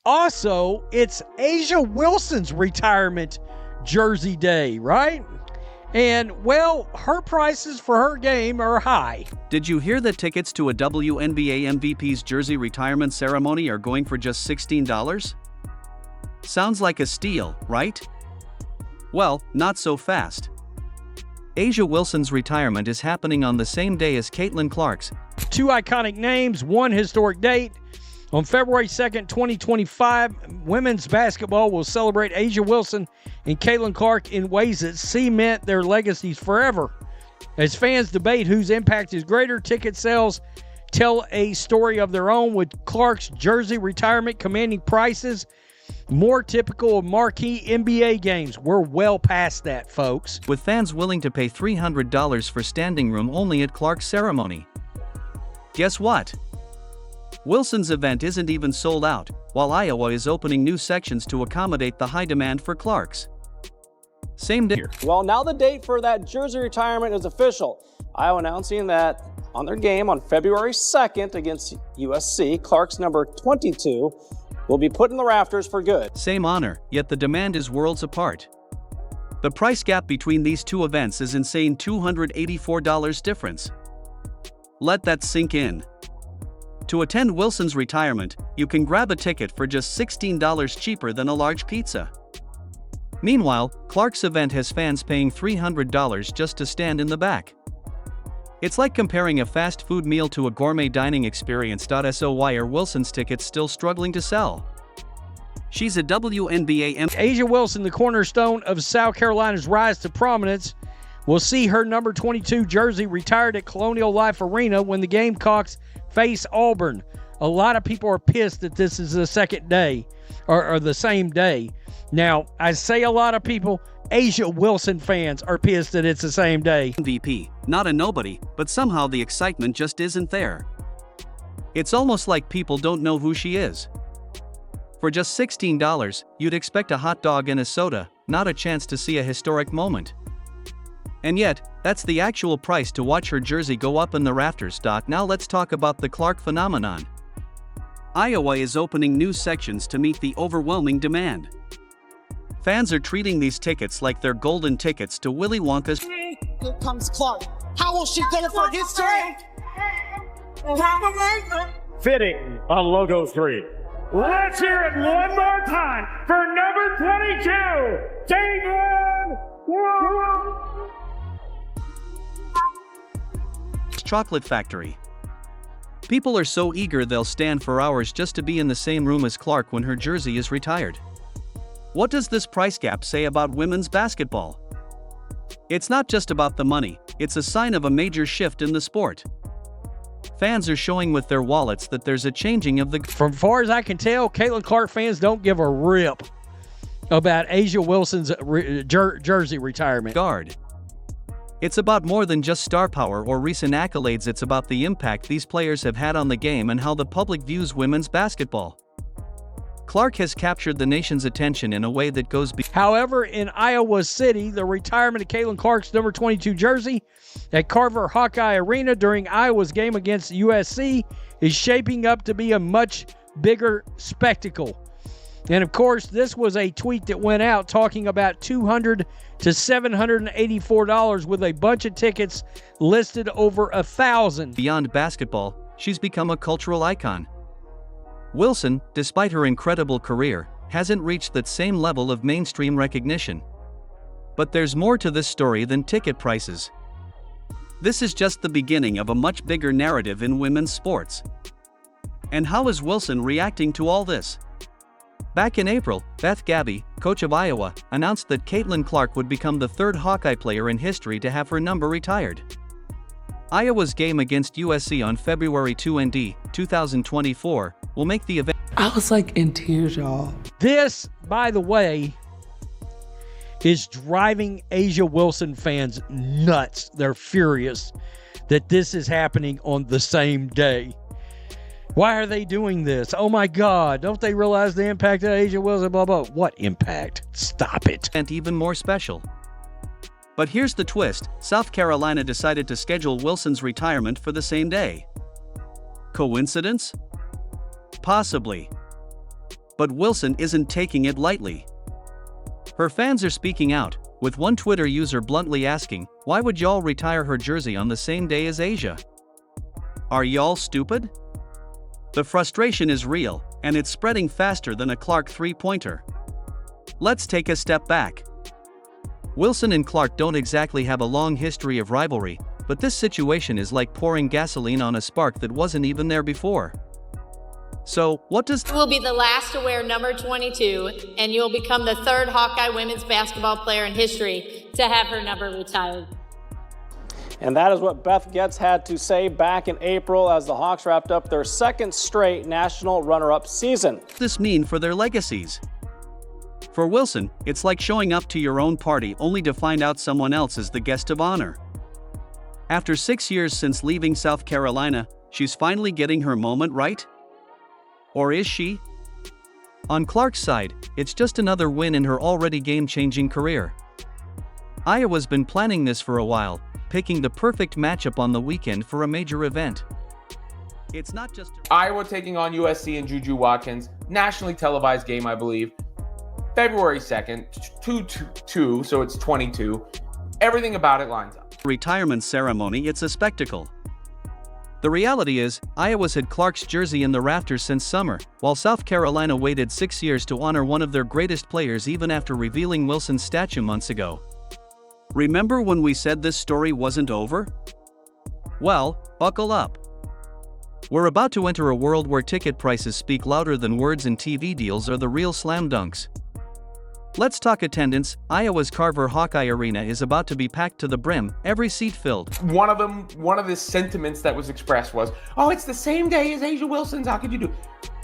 Also, it's A'ja Wilson's retirement jersey day, right? And, well, her prices for her game are high. Did you hear that tickets to a WNBA MVP's jersey retirement ceremony are going for just $16? Sounds like a steal, right? Well, not so fast. A'ja Wilson's retirement is happening on the same day as Caitlin Clark's. Two iconic names, one historic date. On February 2nd, 2025, women's basketball will celebrate A'ja Wilson and Caitlin Clark in ways that cement their legacies forever. As fans debate whose impact is greater, ticket sales tell a story of their own, with Clark's jersey retirement commanding prices more typical of marquee NBA games. We're well past that, folks. With fans willing to pay $300 for standing room only at Clark's ceremony. Guess what? Wilson's event isn't even sold out, while Iowa is opening new sections to accommodate the high demand for Clark's. Same day. Well, now the date for that jersey retirement is official. Iowa announcing that on their game on February 2nd against USC, Clark's number 22 will be put in the rafters for good. Same honor, yet the demand is worlds apart. The price gap between these two events is insane, $284 difference. Let that sink in. To attend Wilson's retirement, you can grab a ticket for just $16 cheaper than a large pizza. Meanwhile, Clark's event has fans paying $300 just to stand in the back. It's like comparing a fast food meal to a gourmet dining experience. So why are Wilson's tickets still struggling to sell? She's a WNBA MVP. A'ja Wilson, the cornerstone of South Carolina's rise to prominence, will see her number 22 jersey retired at Colonial Life Arena when the Gamecocks face Auburn. A lot of people are pissed that this is the second day, or the same day. Now, I say a lot of people, A'ja Wilson fans are pissed that it's the same day. MVP, not a nobody, but somehow the excitement just isn't there. It's almost like people don't know who she is. For just $16, you'd expect a hot dog and a soda, not a chance to see a historic moment. And yet, that's the actual price to watch her jersey go up in the rafters. Now let's talk about the Clark phenomenon. Iowa is opening new sections to meet the overwhelming demand. Fans are treating these tickets like they're golden tickets to Willy Wonka's. Here comes Clark. How will she go for history? Fitting on Logo 3. Let's hear it one more time for number 22, Caitlin Clark. Chocolate Factory. People are so eager they'll stand for hours just to be in the same room as Clark when her jersey is retired. What does this price gap say about women's basketball? It's not just about the money, it's a sign of a major shift in the sport. Fans are showing with their wallets that there's a changing of the... From far as I can tell, Caitlin Clark fans don't give a rip about A'ja Wilson's jersey retirement. Guard. It's about more than just star power or recent accolades. It's about the impact these players have had on the game and how the public views women's basketball. Clark has captured the nation's attention in a way that goes beyond. However, in Iowa City, the retirement of Caitlin Clark's number 22 jersey at Carver Hawkeye Arena during Iowa's game against USC is shaping up to be a much bigger spectacle. And of course, this was a tweet that went out talking about $200 to $784 with a bunch of tickets listed over 1,000. Beyond basketball, she's become a cultural icon. Wilson, despite her incredible career, hasn't reached that same level of mainstream recognition. But there's more to this story than ticket prices. This is just the beginning of a much bigger narrative in women's sports. And how is Wilson reacting to all this? Back in April, Beth Gabby, coach of Iowa, announced that Caitlin Clark would become the third Hawkeye player in history to have her number retired. Iowa's game against USC on February 2, 2024, will make the event. I was like in tears, y'all. This, by the way, is driving A'ja Wilson fans nuts. They're furious that this is happening on the same day. Why are they doing this? Oh my God, don't they realize the impact of A'ja Wilson, blah, blah. What impact? Stop it. And even more special. But here's the twist, South Carolina decided to schedule Wilson's retirement for the same day. Coincidence? Possibly. But Wilson isn't taking it lightly. Her fans are speaking out, with one Twitter user bluntly asking, "Why would y'all retire her jersey on the same day as Asia? Are y'all stupid?" The frustration is real, and it's spreading faster than a Clark three-pointer. Let's take a step back. Wilson and Clark don't exactly have a long history of rivalry, but this situation is like pouring gasoline on a spark that wasn't even there before. So, what does... You will be the last to wear number 22, and you'll become the third Hawkeye women's basketball player in history to have her number retired. And that is what Beth Getz had to say back in April as the Hawks wrapped up their second straight national runner-up season. What does this mean for their legacies? For Wilson, it's like showing up to your own party only to find out someone else is the guest of honor. After 6 years since leaving South Carolina, she's finally getting her moment, right? Or is she? On Clark's side, it's just another win in her already game-changing career. Iowa's been planning this for a while, picking the perfect matchup on the weekend for a major event. It's not just Iowa taking on USC and Juju Watkins, nationally televised game, I believe. February 2nd, 2-2, so it's 22. Everything about it lines up. Retirement ceremony, it's a spectacle. The reality is, Iowa's had Clark's jersey in the rafters since summer, while South Carolina waited 6 years to honor one of their greatest players even after revealing Wilson's statue months ago. Remember when we said this story wasn't over? Well, buckle up. We're about to enter a world where ticket prices speak louder than words and TV deals are the real slam dunks. Let's talk attendance. Iowa's Carver Hawkeye Arena is about to be packed to the brim, every seat filled. One of the sentiments that was expressed was, "Oh, it's the same day as Asia Wilson's, how could you do?"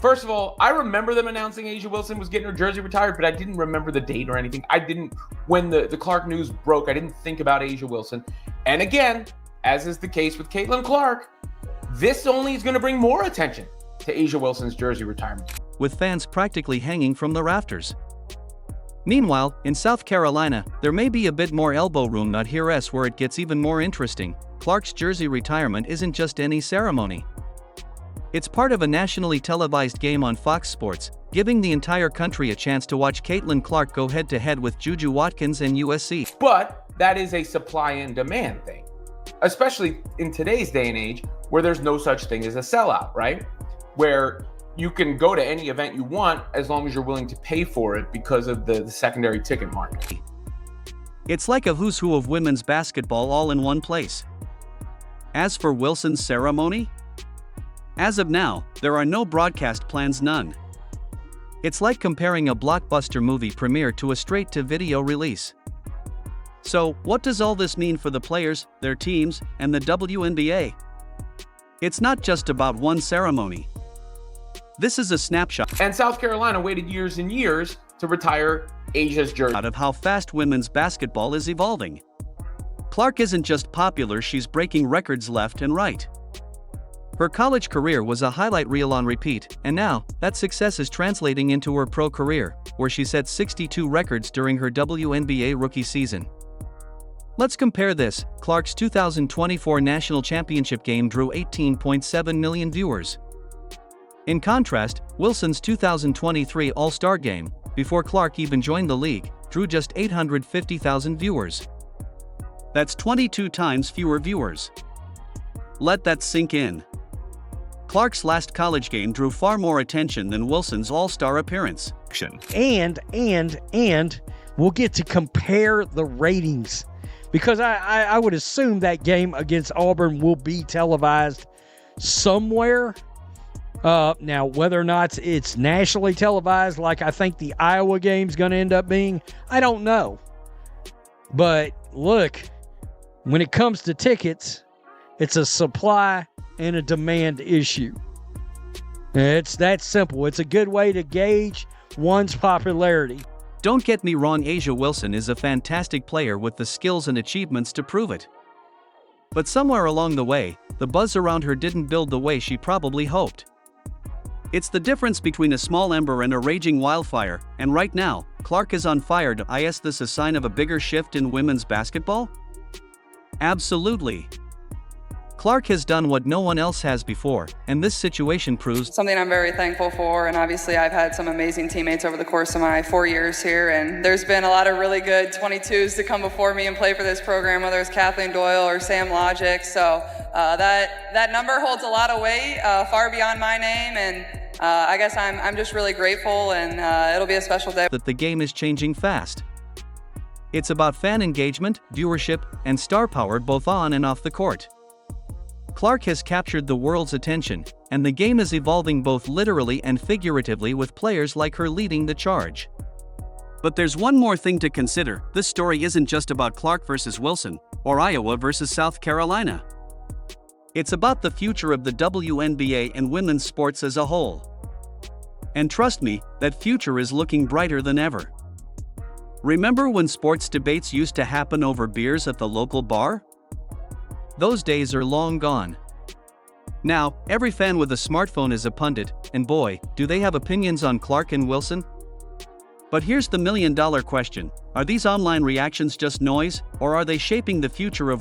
First of all, I remember them announcing Asia Wilson was getting her jersey retired, but I didn't remember the date or anything. When the Clark news broke, I didn't think about Asia Wilson. And again, as is the case with Caitlin Clark, this only is going to bring more attention to Asia Wilson's jersey retirement. With fans practically hanging from the rafters. Meanwhile, in South Carolina, there may be a bit more elbow room, not here's where it gets even more interesting. Clark's jersey retirement isn't just any ceremony. It's part of a nationally televised game on Fox Sports, giving the entire country a chance to watch Caitlin Clark go head-to-head with Juju Watkins and USC. But that is a supply and demand thing, especially in today's day and age where there's no such thing as a sellout, right? Where you can go to any event you want as long as you're willing to pay for it because of the secondary ticket market. It's like a who's who of women's basketball all in one place. As for Wilson's ceremony, as of now, there are no broadcast plans, none. It's like comparing a blockbuster movie premiere to a straight-to-video release. So, what does all this mean for the players, their teams, and the WNBA? It's not just about one ceremony. This is a snapshot. And South Carolina waited years and years to retire Asia's jersey. Out of how fast women's basketball is evolving. Clark isn't just popular, she's breaking records left and right. Her college career was a highlight reel on repeat, and now, that success is translating into her pro career, where she set 62 records during her WNBA rookie season. Let's compare this. Clark's 2024 national championship game drew 18.7 million viewers. In contrast, Wilson's 2023 All-Star Game, before Clark even joined the league, drew just 850,000 viewers. That's 22 times fewer viewers. Let that sink in. Clark's last college game drew far more attention than Wilson's All-Star appearance. And we'll get to compare the ratings, because I would assume that game against Auburn will be televised somewhere. Now, whether or not it's nationally televised, like I think the Iowa game's going to end up being, I don't know. But look, when it comes to tickets, it's a supply and a demand issue. It's that simple. It's a good way to gauge one's popularity. Don't get me wrong, Asia Wilson is a fantastic player with the skills and achievements to prove it. But somewhere along the way, the buzz around her didn't build the way she probably hoped. It's the difference between a small ember and a raging wildfire, and right now, Clark is on fire. Is this a sign of a bigger shift in women's basketball? Absolutely. Clark has done what no one else has before, and this situation proves something I'm very thankful for. And obviously I've had some amazing teammates over the course of my 4 years here, and there's been a lot of really good 22s to come before me and play for this program, whether it's Kathleen Doyle or Sam Logic. So that number holds a lot of weight, far beyond my name, and I guess I'm just really grateful, and it'll be a special day. that the game is changing fast. It's about fan engagement, viewership, and star power both on and off the court. Clark has captured the world's attention, and the game is evolving both literally and figuratively with players like her leading the charge. But there's one more thing to consider. This story isn't just about Clark versus Wilson, or Iowa versus South Carolina. It's about the future of the WNBA and women's sports as a whole. And trust me, that future is looking brighter than ever. Remember when sports debates used to happen over beers at the local bar? Those days are long gone. Now, every fan with a smartphone is a pundit, and boy, do they have opinions on Clark and Wilson. But here's the million-dollar question: are these online reactions just noise, or are they shaping the future of